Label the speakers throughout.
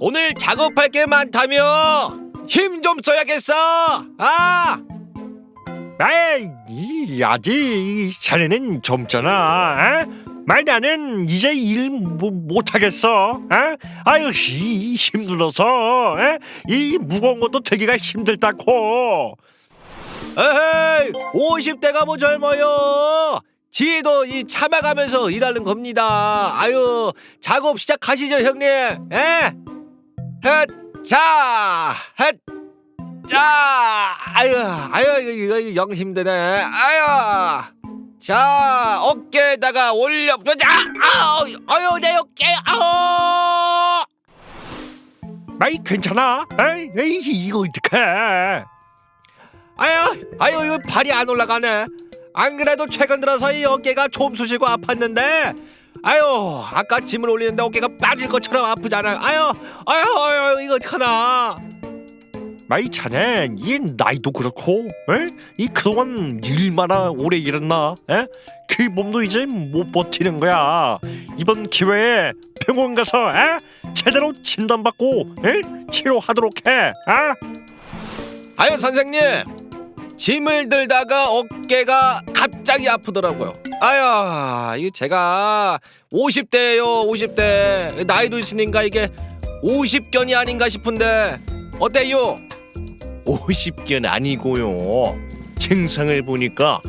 Speaker 1: 오늘 작업할 게 많다며 힘 좀 써야겠어. 아!
Speaker 2: 아이, 아직 자네는 젊잖아. 나는 이제 일 못하겠어. 아유, 힘들어서 이 무거운 것도 되기가 힘들다고.
Speaker 1: 에헤이, 50대가 뭐 젊어요. 지도 이 참아가면서 일하는 겁니다. 아유, 작업 시작하시죠, 형님. 에? 헷, 자, 헷, 자. 아유, 이거 영 힘드네. 아유. 자, 어깨에다가 올려보자. 아유, 내 어깨. 아우.
Speaker 2: 아이, 괜찮아. 에이, 이거 어떡해.
Speaker 1: 아유, 이거 발이 안 올라가네. 안 그래도 최근 들어서 이 어깨가 좀 쑤시고 아팠는데, 아유, 아까 짐을 올리는데 어깨가 빠질 것처럼 아프잖아요. 아유, 이거 어떡하나.
Speaker 2: 마이 자네 이 나이도 그렇고 이 그동안 얼마나 오래 일했나. 그 몸도 이제 못 버티는 거야. 이번 기회에 병원 가서 제대로 진단받고 치료하도록 해.
Speaker 1: 아유, 선생님, 짐을 들다가 어깨가 갑자기 아프더라고요. 아유, 이게 제가 50대예요, 50대. 나이도 있으니까 이게 50견이 아닌가 싶은데 어때요?
Speaker 3: 50견 아니고요. 증상을 보니까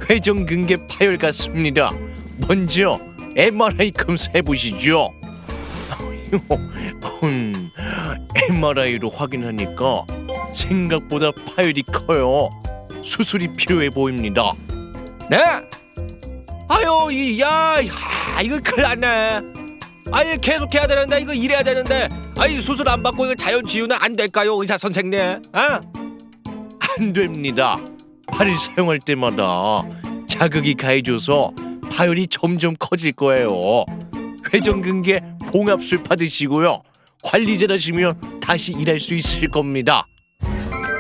Speaker 3: 회전근개 파열 같습니다. 먼저 MRI 검사해 보시죠. MRI로 확인하니까 생각보다 파열이 커요. 수술이 필요해 보입니다.
Speaker 1: 네? 아유, 이거 큰일 났네. 아니, 계속 해야 되는데, 이거 일해야 되는데, 아니, 수술 안 받고 이거 자연 치유는 안 될까요, 의사 선생님?
Speaker 3: 안 됩니다. 팔을 사용할 때마다 자극이 가해져서 파열이 점점 커질 거예요. 회전근개 봉합술 받으시고요. 관리 잘하시면 다시 일할 수 있을 겁니다.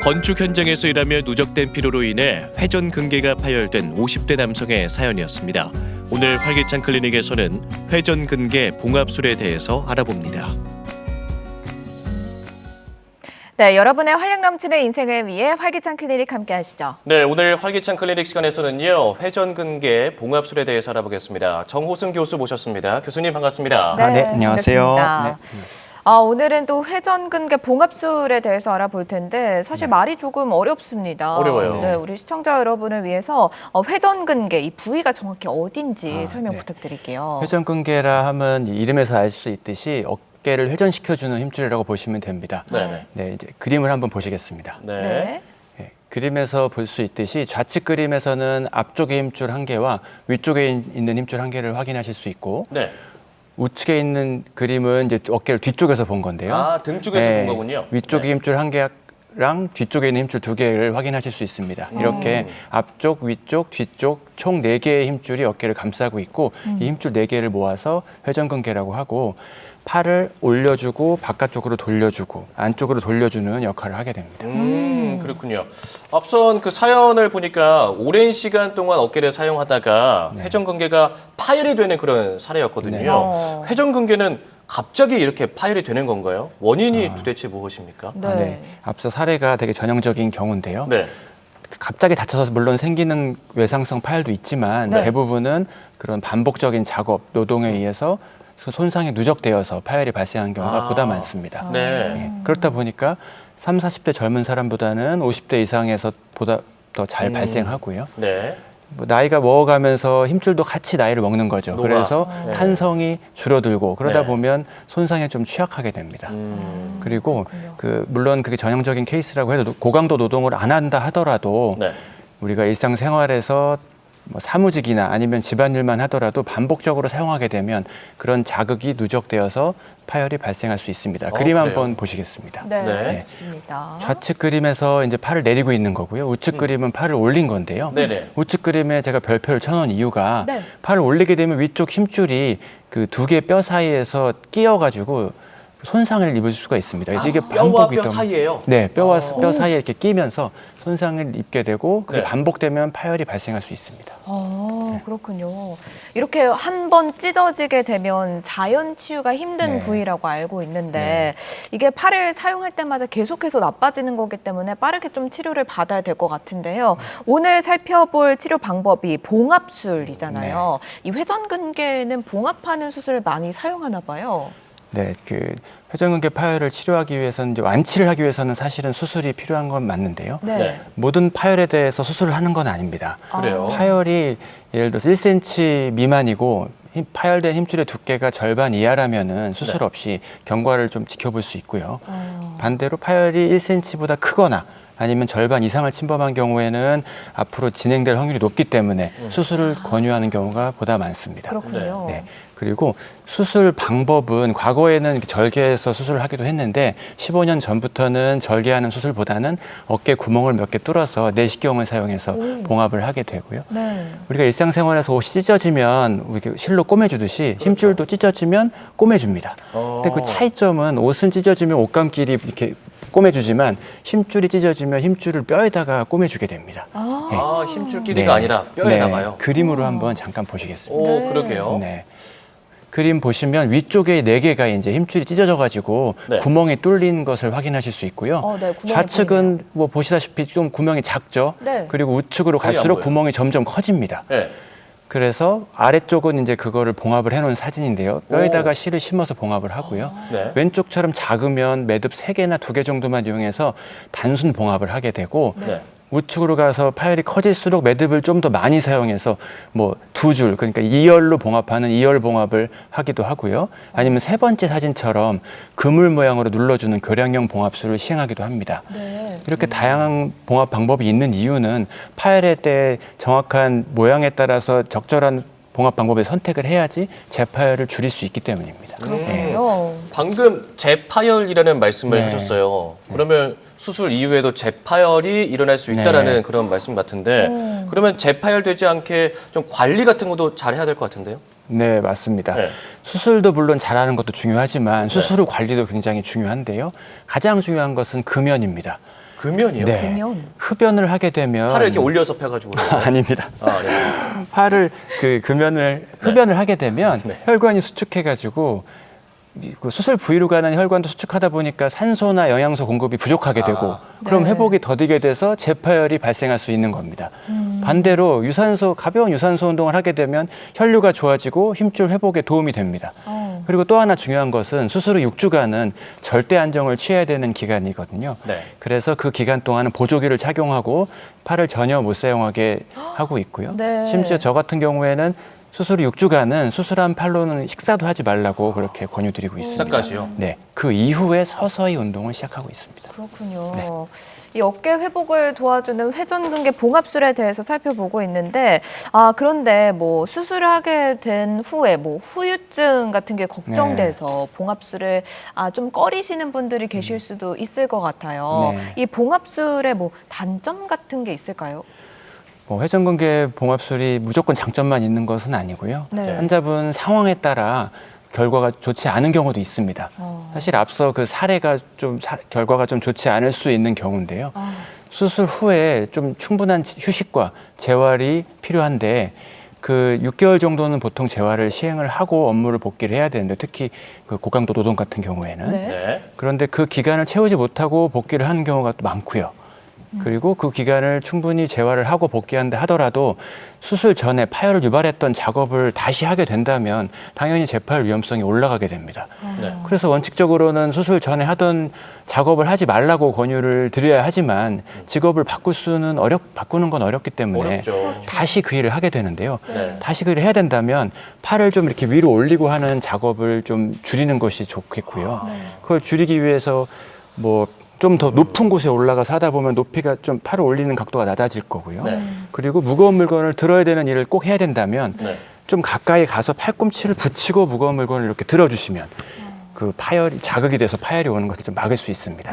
Speaker 3: 건축 현장에서 일하며 누적된 피로로 인해 회전근개가 파열된 50대 남성의 사연이었습니다. 오늘 활기찬 클리닉에서는 회전근개 봉합술에 대해서 알아봅니다.
Speaker 4: 네, 여러분의 활력 넘치는 인생을 위해 활기찬 클리닉 함께 하시죠.
Speaker 3: 네, 오늘 활기찬 클리닉 시간에서는요. 회전근개 봉합술에 대해서 알아보겠습니다. 정호승 교수 모셨습니다. 교수님 반갑습니다.
Speaker 5: 네, 안녕하세요.
Speaker 4: 반갑습니다. 오늘은 또 회전근개 봉합술에 대해서 알아볼 텐데 사실 말이 조금 어렵습니다.
Speaker 3: 어려워요.
Speaker 4: 네, 우리 시청자 여러분을 위해서 회전근개 이 부위가 정확히 어딘지 설명 부탁드릴게요.
Speaker 5: 회전근개라 하면 이름에서 알 수 있듯이 어깨를 회전시켜주는 힘줄이라고 보시면 됩니다. 네, 이제 그림을 한번 보시겠습니다.
Speaker 4: 네.
Speaker 5: 네, 그림에서 볼 수 있듯이 좌측 그림에서는 앞쪽의 힘줄 한 개와 위쪽에 있는 힘줄 한 개를 확인하실 수 있고, 우측에 있는 그림은 이제 어깨를 뒤쪽에서 본 건데요.
Speaker 3: 등 쪽에서 본 거군요.
Speaker 5: 위쪽의 힘줄 한 개랑 뒤쪽에 있는 힘줄 두 개를 확인하실 수 있습니다. 이렇게 앞쪽, 위쪽, 뒤쪽 총 4개의 힘줄이 어깨를 감싸고 있고 이 힘줄 4개를 모아서 회전근개라고 하고 팔을 올려주고 바깥쪽으로 돌려주고 안쪽으로 돌려주는 역할을 하게 됩니다.
Speaker 3: 그렇군요. 앞선 그 사연을 보니까 오랜 시간 동안 어깨를 사용하다가 회전근개가 파열이 되는 그런 사례였거든요. 회전근개는 갑자기 이렇게 파열이 되는 건가요? 원인이 도대체 무엇입니까?
Speaker 5: 네. 앞서 사례가 되게 전형적인 경우인데요. 갑자기 다쳐서 물론 생기는 외상성 파열도 있지만 대부분은 그런 반복적인 작업, 노동에 의해서 손상이 누적되어서 파열이 발생한 경우가 보다 많습니다. 그렇다 보니까 30, 40대 젊은 사람보다는 50대 이상에서 보다 더 잘 발생하고요. 뭐 나이가 먹어가면서 힘줄도 같이 나이를 먹는 거죠. 그래서 탄성이 줄어들고 그러다 보면 손상에 좀 취약하게 됩니다. 그리고 물론 그게 전형적인 케이스라고 해도 고강도 노동을 안 한다 하더라도 우리가 일상생활에서 뭐 사무직이나 아니면 집안일만 하더라도 반복적으로 사용하게 되면 그런 자극이 누적되어서 파열이 발생할 수 있습니다. 그림 한번 보시겠습니다.
Speaker 4: 네, 좋습니다.
Speaker 5: 좌측 그림에서 이제 팔을 내리고 있는 거고요. 우측 그림은 팔을 올린 건데요. 우측 그림에 제가 별표를 쳐놓은 이유가 팔을 올리게 되면 위쪽 힘줄이 그 두 개 뼈 사이에서 끼어가지고 손상을 입을 수가 있습니다. 그래서 이게
Speaker 3: 뼈와 뼈 사이에요?
Speaker 5: 네, 뼈와 뼈 사이에 이렇게 끼면서 손상을 입게 되고 그게 반복되면 파열이 발생할 수 있습니다.
Speaker 4: 그렇군요. 이렇게 한 번 찢어지게 되면 자연 치유가 힘든 부위라고 알고 있는데 이게 팔을 사용할 때마다 계속해서 나빠지는 거기 때문에 빠르게 좀 치료를 받아야 될 것 같은데요. 오늘 살펴볼 치료 방법이 봉합술이잖아요. 이 회전근개는 봉합하는 수술을 많이 사용하나 봐요.
Speaker 5: 네, 그 회전근개 파열을 치료하기 위해서는 이제 완치를 하기 위해서는 사실은 수술이 필요한 건 맞는데요.
Speaker 3: 네.
Speaker 5: 모든 파열에 대해서 수술을 하는 건 아닙니다.
Speaker 3: 그래요?
Speaker 5: 파열이 예를 들어서 1cm 미만이고 파열된 힘줄의 두께가 절반 이하라면은 수술 없이 경과를 좀 지켜볼 수 있고요. 반대로 파열이 1cm보다 크거나 아니면 절반 이상을 침범한 경우에는 앞으로 진행될 확률이 높기 때문에 수술을 권유하는 경우가 보다 많습니다.
Speaker 4: 그렇군요.
Speaker 5: 네. 그리고 수술 방법은 과거에는 절개해서 수술을 하기도 했는데 15년 전부터는 절개하는 수술보다는 어깨 구멍을 몇 개 뚫어서 내시경을 사용해서 봉합을 하게 되고요.
Speaker 4: 네.
Speaker 5: 우리가 일상생활에서 옷이 찢어지면 이렇게 실로 꼬매주듯이 힘줄도 찢어지면 꼬매줍니다. 근데 그 차이점은 옷은 찢어지면 옷감끼리 이렇게 꼬매주지만 힘줄이 찢어지면 힘줄을 뼈에다가 꼬매주게 됩니다.
Speaker 3: 아, 힘줄 길이가 아니라 뼈에다가요?
Speaker 5: 그림으로 한번 잠깐 보시겠습니다.
Speaker 3: 오, 그러게요.
Speaker 5: 네. 그림 보시면 위쪽에 4개가 이제 힘줄이 찢어져가지고
Speaker 3: 네.
Speaker 5: 구멍이 뚫린 것을 확인하실 수 있고요.
Speaker 4: 네, 구멍이
Speaker 5: 좌측은
Speaker 4: 보이네요.
Speaker 5: 뭐 보시다시피 좀 구멍이 작죠.
Speaker 4: 네.
Speaker 5: 그리고 우측으로
Speaker 3: 거의 안
Speaker 5: 갈수록
Speaker 3: 보여요.
Speaker 5: 구멍이 점점 커집니다.
Speaker 3: 네.
Speaker 5: 그래서 아래쪽은 이제 그거를 봉합을 해놓은 사진인데요. 뼈에다가 실을 심어서 봉합을 하고요.
Speaker 3: 네.
Speaker 5: 왼쪽처럼 작으면 매듭 3개나 2개 정도만 이용해서 단순 봉합을 하게 되고
Speaker 3: 네.
Speaker 5: 우측으로 가서 파열이 커질수록 매듭을 좀 더 많이 사용해서 뭐 2줄, 그러니까 2열로 봉합하는 2열 봉합을 하기도 하고요. 아니면 세 번째 사진처럼 그물 모양으로 눌러주는 교량형 봉합술을 시행하기도 합니다.
Speaker 4: 네.
Speaker 5: 이렇게 다양한 봉합 방법이 있는 이유는 파열의 때 정확한 모양에 따라서 적절한 봉합 방법을 선택을 해야지 재파열을 줄일 수 있기 때문입니다.
Speaker 4: 그렇군요.
Speaker 3: 방금 재파열이라는 말씀을
Speaker 5: 네.
Speaker 3: 하셨어요. 그러면 수술 이후에도 재파열이 일어날 수 있다라는
Speaker 5: 네.
Speaker 3: 그런 말씀 같은데 그러면 재파열되지 않게 좀 관리 같은 것도 잘 해야 될 것 같은데요?
Speaker 5: 네, 맞습니다.
Speaker 3: 네.
Speaker 5: 수술도 물론 잘하는 것도 중요하지만 수술 후 관리도 굉장히 중요한데요. 가장 중요한 것은 금연입니다.
Speaker 3: 금연이요?
Speaker 5: 네.
Speaker 4: 금연.
Speaker 5: 흡연을 하게 되면
Speaker 3: 팔을 이렇게 올려서 펴가지고 그래요?
Speaker 5: 아닙니다.
Speaker 3: 아, 네.
Speaker 5: 팔을 흡연을 하게 되면
Speaker 3: 네.
Speaker 5: 혈관이 수축해가지고 그 수술 부위로 가는 혈관도 수축하다 보니까 산소나 영양소 공급이 부족하게 되고 그럼
Speaker 4: 네.
Speaker 5: 회복이 더디게 돼서 재파열이 발생할 수 있는 겁니다. 반대로 가벼운 유산소 운동을 하게 되면 혈류가 좋아지고 힘줄 회복에 도움이 됩니다. 그리고 또 하나 중요한 것은 수술 후 6주간은 절대 안정을 취해야 되는 기간이거든요.
Speaker 3: 네.
Speaker 5: 그래서 그 기간 동안은 보조기를 착용하고 팔을 전혀 못 사용하게 하고 있고요.
Speaker 4: 네.
Speaker 5: 심지어 저 같은 경우에는 수술 후 6주간은 수술한 팔로는 식사도 하지 말라고 그렇게 권유드리고 있습니다.
Speaker 3: 식사까지요?
Speaker 5: 네, 그 이후에 서서히 운동을 시작하고 있습니다.
Speaker 4: 그렇군요.
Speaker 5: 네.
Speaker 4: 이 어깨 회복을 도와주는 회전근개 봉합술에 대해서 살펴보고 있는데 그런데 뭐 수술을 하게 된 후에 뭐 후유증 같은 게 걱정돼서 봉합술을 좀 꺼리시는 분들이 계실 수도 있을 것 같아요.
Speaker 5: 네.
Speaker 4: 이 봉합술의 뭐 단점 같은 게 있을까요?
Speaker 5: 회전근개 봉합술이 무조건 장점만 있는 것은 아니고요.
Speaker 4: 네.
Speaker 5: 환자분 상황에 따라 결과가 좋지 않은 경우도 있습니다. 사실 앞서 그 사례가 결과가 좀 좋지 않을 수 있는 경우인데요. 수술 후에 좀 충분한 휴식과 재활이 필요한데 그 6개월 정도는 보통 재활을 시행을 하고 업무를 복귀를 해야 되는데 특히 그 고강도 노동 같은 경우에는
Speaker 4: 네.
Speaker 3: 네.
Speaker 5: 그런데 그 기간을 채우지 못하고 복귀를 하는 경우가 또 많고요. 그리고 그 기간을 충분히 재활을 하고 복귀한다 하더라도 수술 전에 파열을 유발했던 작업을 다시 하게 된다면 당연히 재파열 위험성이 올라가게 됩니다.
Speaker 3: 네.
Speaker 5: 그래서 원칙적으로는 수술 전에 하던 작업을 하지 말라고 권유를 드려야 하지만 직업을 바꾸는 건 어렵기 때문에
Speaker 3: 어렵죠.
Speaker 5: 다시 그 일을 하게 되는데요.
Speaker 3: 네.
Speaker 5: 다시 그 일을 해야 된다면 팔을 좀 이렇게 위로 올리고 하는 작업을 좀 줄이는 것이 좋겠고요. 그걸 줄이기 위해서 뭐 좀 더 높은 곳에 올라가서 하다 보면 높이가 좀 팔을 올리는 각도가 낮아질 거고요.
Speaker 3: 네.
Speaker 5: 그리고 무거운 물건을 들어야 되는 일을 꼭 해야 된다면
Speaker 3: 네.
Speaker 5: 좀 가까이 가서 팔꿈치를 붙이고 무거운 물건을 이렇게 들어주시면 그 파열이 자극이 돼서 파열이 오는 것을 좀 막을 수 있습니다.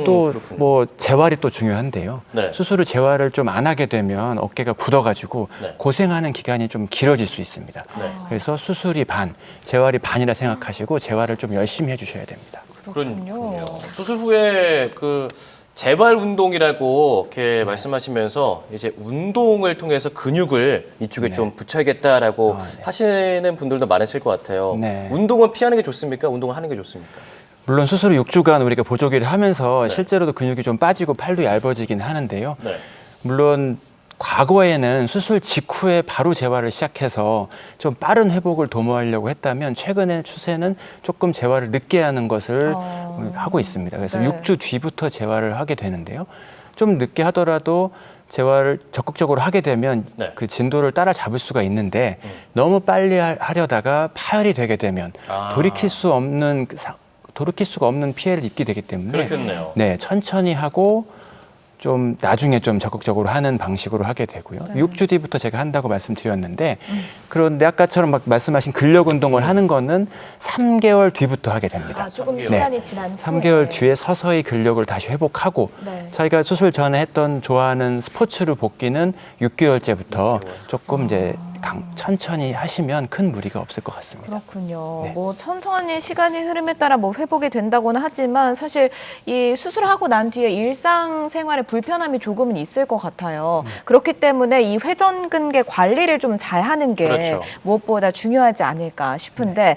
Speaker 5: 또
Speaker 3: 그렇군요.
Speaker 5: 뭐 재활이 또 중요한데요.
Speaker 3: 네.
Speaker 5: 수술 후 재활을 좀 안 하게 되면 어깨가 굳어가지고
Speaker 3: 네.
Speaker 5: 고생하는 기간이 좀 길어질 수 있습니다.
Speaker 3: 네.
Speaker 5: 그래서 수술이 반, 재활이 반이라 생각하시고 재활을 좀 열심히 해주셔야 됩니다.
Speaker 3: 그렇군요. 수술 후에 그 재활 운동이라고 이렇게 말씀하시면서 이제 운동을 통해서 근육을 이쪽에 좀 붙여야겠다라고 하시는 분들도 많으실 것 같아요.
Speaker 5: 네.
Speaker 3: 운동은 피하는 게 좋습니까? 운동을 하는 게 좋습니까?
Speaker 5: 물론 수술 후 6주간 우리가 보조기를 하면서 실제로도 근육이 좀 빠지고 팔도 얇아지긴 하는데요.
Speaker 3: 네.
Speaker 5: 물론 과거에는 수술 직후에 바로 재활을 시작해서 좀 빠른 회복을 도모하려고 했다면 최근의 추세는 조금 재활을 늦게 하는 것을 하고 있습니다. 그래서
Speaker 4: 네.
Speaker 5: 6주 뒤부터 재활을 하게 되는데요. 좀 늦게 하더라도 재활을 적극적으로 하게 되면
Speaker 3: 네.
Speaker 5: 그 진도를 따라잡을 수가 있는데 너무 빨리 하려다가 파열이 되게 되면 돌이킬 수가 없는 피해를 입게 되기 때문에
Speaker 3: 그렇겠네요.
Speaker 5: 네, 천천히 하고 좀 나중에 좀 적극적으로 하는 방식으로 하게 되고요. 6주 뒤부터 제가 한다고 말씀드렸는데 그런데 아까처럼 막 말씀하신 근력 운동을 하는 거는 3개월 뒤부터 하게 됩니다.
Speaker 4: 아, 조금
Speaker 3: 네.
Speaker 4: 시간이 지난 후에.
Speaker 5: 3개월 뒤에 서서히 근력을 다시 회복하고
Speaker 4: 네.
Speaker 5: 자기가 수술 전에 했던 좋아하는 스포츠로 복귀는 6개월째부터 조금 이제 천천히 하시면 큰 무리가 없을 것 같습니다.
Speaker 4: 그렇군요.
Speaker 5: 네.
Speaker 4: 뭐 천천히 시간의 흐름에 따라 뭐 회복이 된다고는 하지만 사실 이 수술하고 난 뒤에 일상생활에 불편함이 조금은 있을 것 같아요. 그렇기 때문에 이 회전근개 관리를 좀 잘하는 게
Speaker 3: 그렇죠.
Speaker 4: 무엇보다 중요하지 않을까 싶은데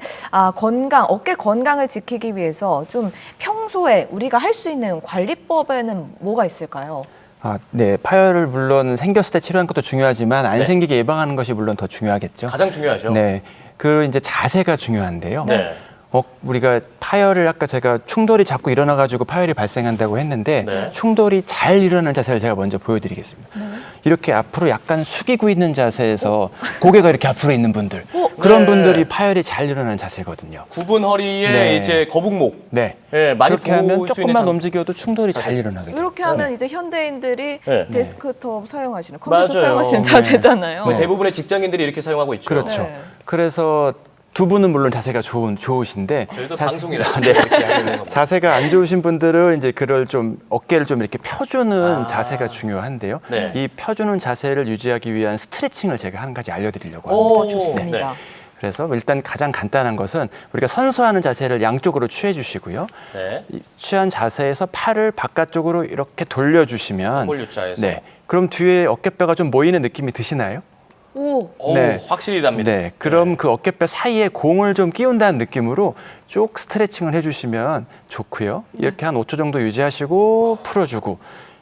Speaker 4: 어깨 건강을 지키기 위해서 좀 평소에 우리가 할 수 있는 관리법에는 뭐가 있을까요?
Speaker 5: 네. 파열을 물론 생겼을 때 치료하는 것도 중요하지만 안
Speaker 3: 네.
Speaker 5: 생기게 예방하는 것이 물론 더 중요하겠죠.
Speaker 3: 가장 중요하죠.
Speaker 5: 네. 그 이제 자세가 중요한데요.
Speaker 3: 네.
Speaker 5: 우리가 파열을 아까 제가 충돌이 자꾸 일어나가지고 파열이 발생한다고 했는데
Speaker 3: 네.
Speaker 5: 충돌이 잘 일어나는 자세를 제가 먼저 보여드리겠습니다. 이렇게 앞으로 약간 숙이고 있는 자세에서 고개가 이렇게 앞으로 있는 분들 그런
Speaker 3: 네.
Speaker 5: 분들이 파열이 잘 일어나는 자세거든요.
Speaker 3: 굽은 허리에
Speaker 5: 네.
Speaker 3: 이제 거북목.
Speaker 5: 네.
Speaker 3: 네, 많이
Speaker 5: 그렇게 하면
Speaker 3: 보일 수 있는
Speaker 5: 조금만
Speaker 3: 장-
Speaker 5: 움직여도 충돌이 잘 일어나거든요.
Speaker 4: 이렇게 하면 이제 현대인들이
Speaker 3: 네.
Speaker 4: 데스크톱 사용하시는 컴퓨터
Speaker 3: 맞아요.
Speaker 4: 사용하시는
Speaker 5: 네.
Speaker 4: 자세잖아요.
Speaker 3: 뭐 대부분의 직장인들이 이렇게 사용하고 있죠.
Speaker 5: 그렇죠.
Speaker 4: 네.
Speaker 5: 그래서 두 분은 물론 자세가 좋으신데
Speaker 3: 저희도
Speaker 5: 자세-
Speaker 3: 방송이라
Speaker 5: 네.
Speaker 3: 이렇게 하는 겁니다.
Speaker 5: 자세가 안 좋으신 분들은 이제 그걸 좀 어깨를 좀 이렇게 펴주는 자세가 중요한데요.
Speaker 3: 네.
Speaker 5: 이 펴주는 자세를 유지하기 위한 스트레칭을 제가 한 가지 알려드리려고
Speaker 3: 오,
Speaker 5: 합니다.
Speaker 4: 좋습니다.
Speaker 3: 네.
Speaker 5: 그래서 일단 가장 간단한 것은 우리가 선수하는 자세를 양쪽으로 취해 주시고요.
Speaker 3: 네.
Speaker 5: 이 취한 자세에서 팔을 바깥쪽으로 이렇게 돌려주시면
Speaker 3: 홀유자에서.
Speaker 5: 네. 그럼 뒤에 어깨뼈가 좀 모이는 느낌이 드시나요?
Speaker 4: 오,
Speaker 3: 오,
Speaker 5: 네.
Speaker 3: 확실히 답니다.
Speaker 5: 네, 그럼 그 어깨뼈 사이에 공을 좀 끼운다는 느낌으로 쭉 스트레칭을 해주시면 좋고요. 이렇게 한 5초 정도 유지하시고 풀어주고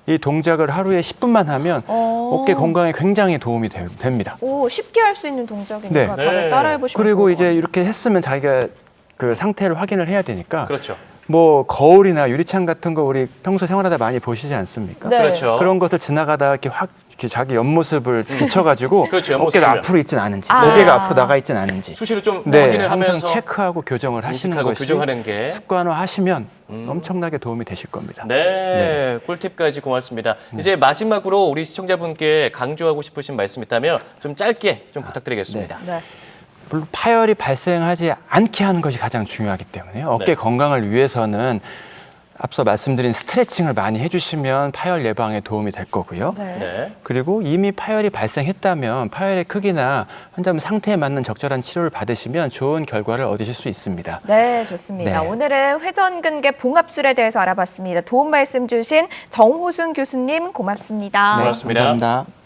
Speaker 5: 이 동작을 하루에 10분만 하면 어깨 건강에 굉장히 도움이 됩니다.
Speaker 4: 오, 쉽게 할 수 있는 동작이니까
Speaker 5: 네.
Speaker 4: 다들
Speaker 3: 네.
Speaker 4: 따라해 보시면
Speaker 5: 그리고 이제 이렇게 했으면 자기가 그 상태를 확인을 해야 되니까
Speaker 3: 그렇죠.
Speaker 5: 뭐 거울이나 유리창 같은 거 우리 평소 생활하다 많이 보시지 않습니까?
Speaker 4: 네.
Speaker 3: 그렇죠.
Speaker 5: 그런 것들 지나가다 이렇게 자기 옆모습을 비춰가지고
Speaker 3: 그렇죠, 옆모습을.
Speaker 5: 어깨가 앞으로 있진 않은지,
Speaker 4: 아.
Speaker 5: 고개가 앞으로 나가 있진 않은지.
Speaker 3: 수시로 좀
Speaker 5: 네,
Speaker 3: 확인을
Speaker 5: 항상
Speaker 3: 하면서
Speaker 5: 체크하고 교정을 하시는
Speaker 3: 인식하고
Speaker 5: 것이
Speaker 3: 교정하는 게.
Speaker 5: 습관화하시면 엄청나게 도움이 되실 겁니다.
Speaker 3: 네, 꿀팁까지 고맙습니다. 이제 마지막으로 우리 시청자분께 강조하고 싶으신 말씀 있다면 좀 짧게 좀 부탁드리겠습니다.
Speaker 4: 네.
Speaker 5: 물론 파열이 발생하지 않게 하는 것이 가장 중요하기 때문에요. 어깨
Speaker 3: 네.
Speaker 5: 건강을 위해서는 앞서 말씀드린 스트레칭을 많이 해주시면 파열 예방에 도움이 될 거고요.
Speaker 4: 네.
Speaker 3: 네.
Speaker 5: 그리고 이미 파열이 발생했다면 파열의 크기나 환자분 상태에 맞는 적절한 치료를 받으시면 좋은 결과를 얻으실 수 있습니다.
Speaker 4: 네, 좋습니다.
Speaker 5: 네.
Speaker 4: 오늘은 회전근개 봉합술에 대해서 알아봤습니다. 도움 말씀 주신 정호순 교수님 고맙습니다.
Speaker 3: 고맙습니다.
Speaker 5: 감사합니다.